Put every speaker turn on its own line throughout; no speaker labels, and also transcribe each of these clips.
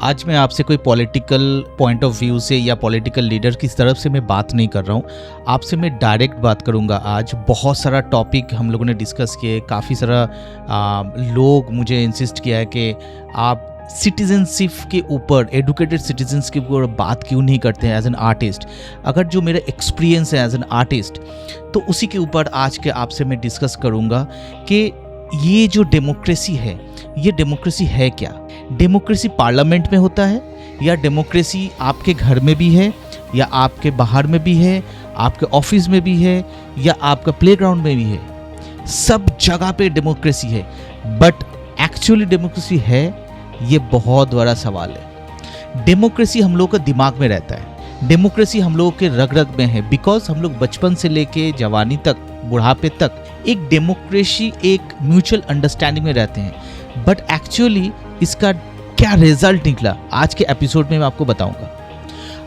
आज मैं आपसे कोई पॉलिटिकल पॉइंट ऑफ व्यू से या पॉलिटिकल लीडर की तरफ से मैं बात नहीं कर रहा हूँ। आपसे मैं डायरेक्ट बात करूँगा। आज बहुत सारा टॉपिक हम लोगों ने डिस्कस किए, काफ़ी सारा लोग मुझे इंसिस्ट किया है कि आप सिटीजनशिप के ऊपर, एडुकेटेड सिटीजन्स के ऊपर बात क्यों नहीं करते हैं एज एन आर्टिस्ट। अगर जो मेरा एक्सपीरियंस है एज एन आर्टिस्ट, तो उसी के ऊपर आज के आपसे मैं डिस्कस करूँगा कि ये जो डेमोक्रेसी है, ये डेमोक्रेसी है क्या। डेमोक्रेसी पार्लियामेंट में होता है, या डेमोक्रेसी आपके घर में भी है, या आपके बाहर में भी है, आपके ऑफिस में भी है, या आपका प्लेग्राउंड में भी है। सब जगह पे डेमोक्रेसी है, बट एक्चुअली डेमोक्रेसी है, ये बहुत बड़ा सवाल है। डेमोक्रेसी हम लोग का दिमाग में रहता है, डेमोक्रेसी हम लोगों के रग रग में है, बिकॉज हम लोग बचपन से लेके जवानी तक, बुढ़ापे तक एक डेमोक्रेसी, एक म्यूचुअल अंडरस्टैंडिंग में रहते हैं। बट एक्चुअली इसका क्या रिजल्ट निकला, आज के एपिसोड में मैं आपको बताऊंगा।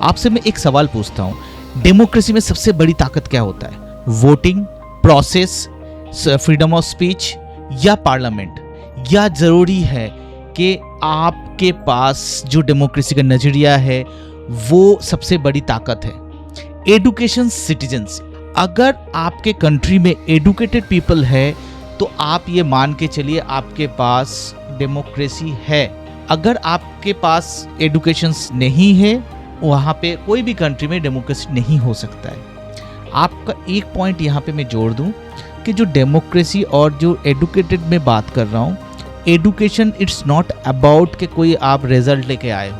आपसे मैं एक सवाल पूछता हूं, डेमोक्रेसी में सबसे बड़ी ताकत क्या होता है? Voting process, freedom of speech, या पार्लियामेंट? या जरूरी है कि आपके पास जो डेमोक्रेसी का नजरिया है वो सबसे बड़ी ताकत है? Education, citizenship. अगर आपके कंट्री में एडुकेटेड पीपल है तो आप ये मान के चलिए आपके पास डेमोक्रेसी है। अगर आपके पास एडुकेशन नहीं है, वहाँ पे कोई भी कंट्री में डेमोक्रेसी नहीं हो सकता है। आपका एक पॉइंट यहाँ पे मैं जोड़ दूँ कि जो डेमोक्रेसी और जो एडुकेटेड में बात कर रहा हूँ, एडुकेशन इट्स नॉट अबाउट कि कोई आप रिजल्ट लेके आए हो।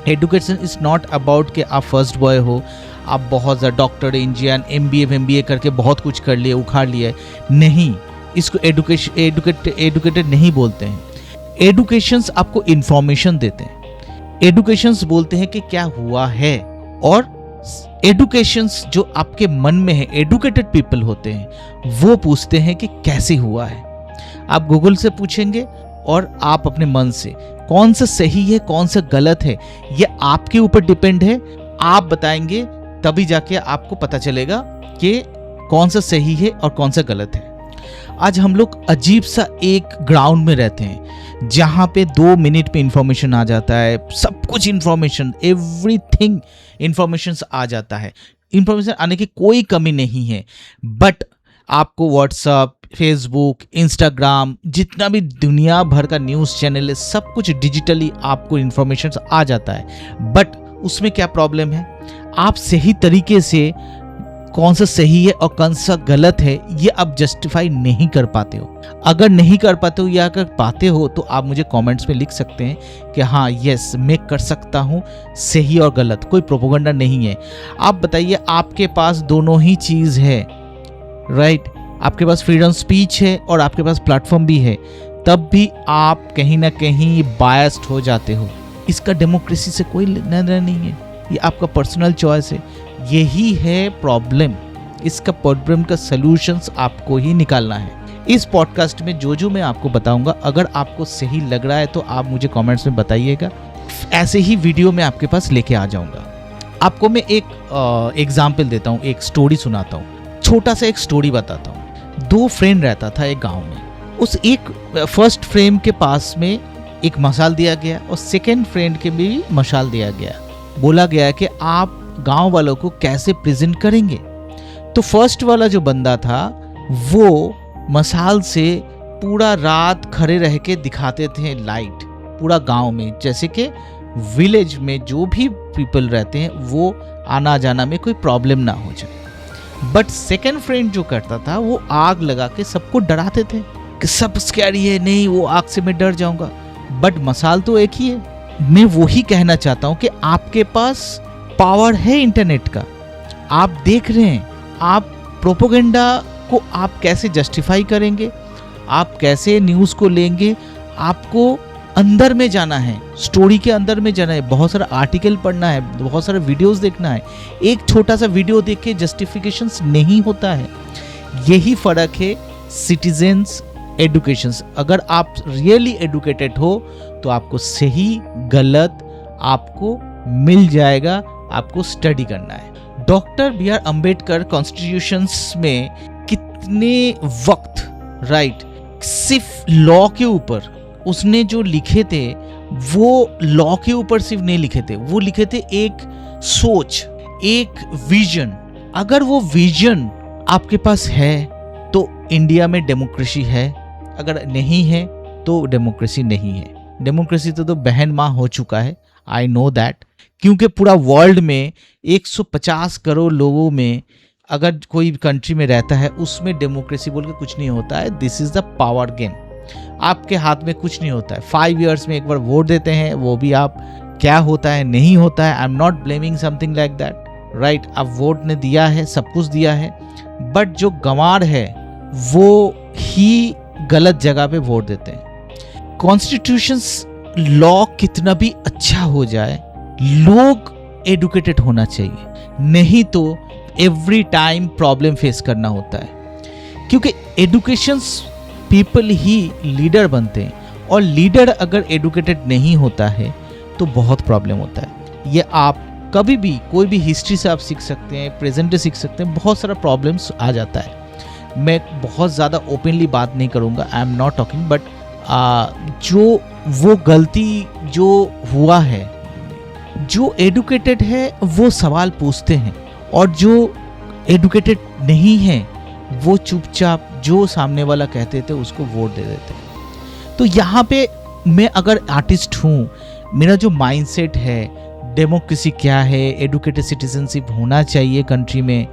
एडुकेशन इज नॉट अबाउट कि आप फर्स्ट बॉय हो, आप बहुत ज़्यादा डॉक्टर, इंजीनियर, MBA करके बहुत कुछ कर लिए, उखाड़ लिए। नहीं, इसको एडुकेटेड नहीं बोलते हैं। एडुकेशंस आपको इंफॉर्मेशन देते हैं, एडुकेशंस बोलते हैं कि क्या हुआ है, और एडुकेशंस जो आपके मन में है, एडुकेटेड पीपल होते हैं, वो पूछते हैं कि कैसे हुआ है। आप गूगल से पूछेंगे और आप अपने मन से, कौन सा सही है कौन सा गलत है, ये आपके ऊपर डिपेंड है। आप बताएंगे तभी जाके आपको पता चलेगा कि कौन सा सही है और कौन सा गलत है। आज हम लोग अजीब सा एक ग्राउंड में रहते हैं जहाँ पे 2 मिनट में इंफॉर्मेशन आ जाता है, सब कुछ इंफॉर्मेशन, एवरीथिंग इंफॉर्मेशन आ जाता है। इंफॉर्मेशन आने की कोई कमी नहीं है, बट आपको व्हाट्सएप, फेसबुक, इंस्टाग्राम, जितना भी दुनिया भर का न्यूज़ चैनल है, सब कुछ डिजिटली आपको इंफॉर्मेशन आ जाता है। बट उसमें क्या प्रॉब्लम है, आप सही तरीके से कौन सा सही है और कौन सा गलत है ये आप जस्टिफाई नहीं कर पाते हो। अगर नहीं कर पाते हो या अगर पाते हो तो आप मुझे कमेंट्स में लिख सकते हैं कि हाँ यस मैं कर सकता हूँ सही और गलत, कोई प्रोपेगेंडा नहीं है। आप बताइए, आपके पास दोनों ही चीज़ है, राइट? आपके पास फ्रीडम स्पीच है और आपके पास प्लेटफॉर्म भी है, तब भी आप कहीं ना कहीं बायस्ड हो जाते हो। इसका डेमोक्रेसी से कोई लेना देना नहीं है, ये आपका पर्सनल चॉइस है। यही है प्रॉब्लम। इसका प्रॉब्लम का सलूशंस आपको ही निकालना है। इस पॉडकास्ट में जो मैं आपको बताऊंगा, अगर आपको सही लग रहा है तो आप मुझे कमेंट्स में बताइएगा। ऐसे ही वीडियो मैं आपके पास लेके आ जाऊंगा। आपको मैं एक एग्जाम्पल देता हूँ, एक स्टोरी सुनाता हूँ, छोटा सा एक स्टोरी बताता हूँ। 2 फ्रेंड रहता था एक गाँव में। उस एक फर्स्ट फ्रेंड के पास में एक मशाल दिया गया और सेकेंड फ्रेंड के भी मशाल दिया गया। बोला गया कि आप गांव वालों को कैसे प्रेजेंट करेंगे। तो फर्स्ट वाला जो बंदा था वो मशाल से पूरा रात खड़े रह के दिखाते थे लाइट पूरा गांव में, जैसे कि विलेज में जो भी पीपल रहते हैं वो आना जाना में कोई प्रॉब्लम ना हो जाए। बट सेकेंड फ्रेंड जो करता था वो आग लगा के सबको डराते थे कि सब स्कैरी है, नहीं वो आग से मैं डर जाऊंगा। बट मशाल तो एक ही है। मैं वही कहना चाहता हूं कि आपके पास पावर है इंटरनेट का, आप देख रहे हैं। आप प्रोपेगेंडा को आप कैसे जस्टिफाई करेंगे, आप कैसे न्यूज़ को लेंगे? आपको अंदर में जाना है, स्टोरी के अंदर में जाना है, बहुत सारा आर्टिकल पढ़ना है, बहुत सारा वीडियोस देखना है। एक छोटा सा वीडियो देख के जस्टिफिकेशंस नहीं होता है। यही फ़र्क है सिटीजन्स, एडुकेशंस। अगर आप रियली एडुकेटेड हो तो आपको सही गलत आपको मिल जाएगा, आपको स्टडी करना है। डॉक्टर BR अम्बेडकर कॉन्स्टिट्यूशंस में कितने वक्त, राइट, सिर्फ लॉ के ऊपर उसने जो लिखे थे, वो लॉ के ऊपर सिर्फ नहीं लिखे थे, वो लिखे थे एक सोच, एक विजन। अगर वो विजन आपके पास है तो इंडिया में डेमोक्रेसी है, अगर नहीं है तो डेमोक्रेसी नहीं है। डेमोक्रेसी तो बहन माँ हो चुका है, आई नो दैट, क्योंकि पूरा वर्ल्ड में 150 करोड़ लोगों में अगर कोई कंट्री में रहता है उसमें डेमोक्रेसी बोल के कुछ नहीं होता है। This is the power game, आपके हाथ में कुछ नहीं होता है। 5 इयर्स में एक बार वोट देते हैं, वो भी आप क्या होता है नहीं होता है, I am not blaming something like that, right. अब वोट ने दिया है, सब कुछ दिया है, बट जो गंवार है वो ही गलत जगह पे वोट देते हैं। कॉन्स्टिट्यूशंस लॉ कितना भी अच्छा हो जाए, लोग एडुकेटेड होना चाहिए, नहीं तो एवरी टाइम प्रॉब्लम फेस करना होता है, क्योंकि एडुकेशन पीपल ही लीडर बनते हैं, और लीडर अगर एडुकेटेड नहीं होता है तो बहुत प्रॉब्लम होता है। ये आप कभी भी कोई भी हिस्ट्री से आप सीख सकते हैं, प्रेजेंट से सीख सकते हैं, बहुत सारा प्रॉब्लम्स आ जाता है। मैं बहुत ज़्यादा ओपनली बात नहीं करूँगा, I am not talking, but जो वो गलती जो हुआ है, जो एडुकेटेड है वो सवाल पूछते हैं, और जो एडुकेटेड नहीं है वो चुपचाप जो सामने वाला कहते थे उसको वोट दे देते हैं। तो यहाँ पे मैं अगर आर्टिस्ट हूँ, मेरा जो माइंडसेट है, डेमोक्रेसी क्या है, एडुकेटेड सिटीजनशिप होना चाहिए कंट्री में,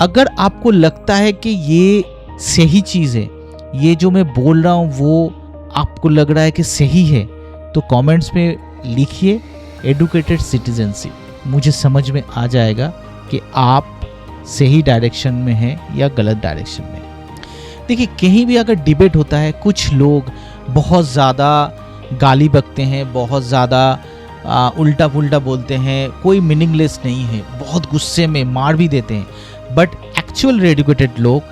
अगर आपको लगता है कि ये सही चीज़ है, ये जो मैं बोल रहा हूँ वो आपको लग रहा है कि सही है, तो कमेंट्स में लिखिए एडुकेटेड सिटीजनशिप, मुझे समझ में आ जाएगा कि आप सही डायरेक्शन में हैं या गलत डायरेक्शन में। देखिए, कहीं भी अगर डिबेट होता है, कुछ लोग बहुत ज़्यादा गाली बकते हैं, बहुत ज़्यादा उल्टा पुल्टा बोलते हैं, कोई मीनिंगलेस नहीं है, बहुत गुस्से में मार भी देते हैं, बट एक्चुअल एडुकेटेड लोग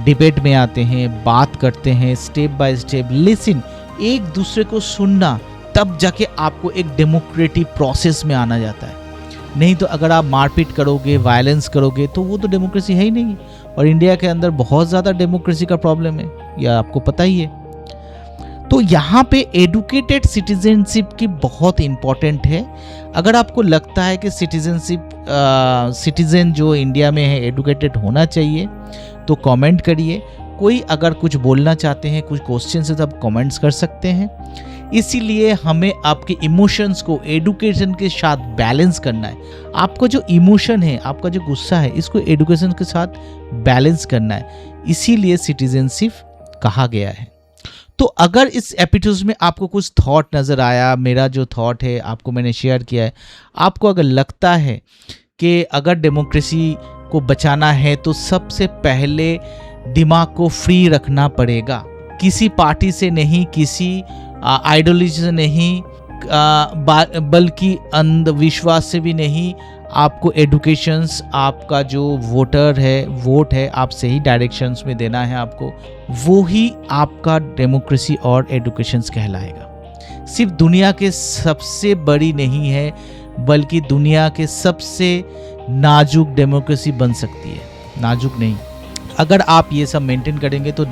डिबेट में आते हैं, बात करते हैं, स्टेप बाय स्टेप लिसन, एक दूसरे को सुनना, तब जाके आपको एक डेमोक्रेटिक प्रोसेस में आना जाता है। नहीं तो अगर आप मारपीट करोगे, वायलेंस करोगे, तो वो तो डेमोक्रेसी है ही नहीं। और इंडिया के अंदर बहुत ज़्यादा डेमोक्रेसी का प्रॉब्लम है, यह आपको पता ही है। तो यहाँ पे एडुकेटेड सिटीजनशिप की बहुत इम्पॉर्टेंट है। अगर आपको लगता है कि सिटीजन जो इंडिया में है एडुकेटेड होना चाहिए, तो कमेंट करिए। कोई अगर कुछ बोलना चाहते हैं, कुछ क्वेश्चन है, तो आप कमेंट्स कर सकते हैं। इसीलिए हमें आपके इमोशंस को एडुकेशन के साथ बैलेंस करना है। आपका जो इमोशन है, आपका जो गुस्सा है, इसको एडुकेशन के साथ बैलेंस करना है, इसीलिए सिटीजनशिप कहा गया है। तो अगर इस एपिसोड में आपको कुछ थॉट नज़र आया, मेरा जो थॉट है आपको मैंने शेयर किया है, आपको अगर लगता है कि अगर डेमोक्रेसी को बचाना है तो सबसे पहले दिमाग को फ्री रखना पड़ेगा, किसी पार्टी से नहीं, किसी आइडियोलॉजी से नहीं, बल्कि अंधविश्वास से भी नहीं। आपको एडुकेशंस, आपका जो वोट है, आप सही डायरेक्शंस में देना है आपको, वो ही आपका डेमोक्रेसी और एडुकेशंस कहलाएगा। सिर्फ दुनिया के सबसे बड़ी नहीं है, बल्कि दुनिया के सबसे नाजुक डेमोक्रेसी बन सकती है, नाजुक नहीं। अगर आप ये सब मेंटेन करेंगे तो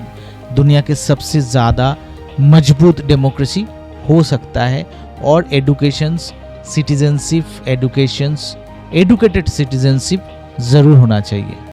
दुनिया के सबसे ज़्यादा मजबूत डेमोक्रेसी हो सकता है। और एडुकेशंस, सिटीजनशिप, एडुकेटेड सिटीजनशिप ज़रूर होना चाहिए।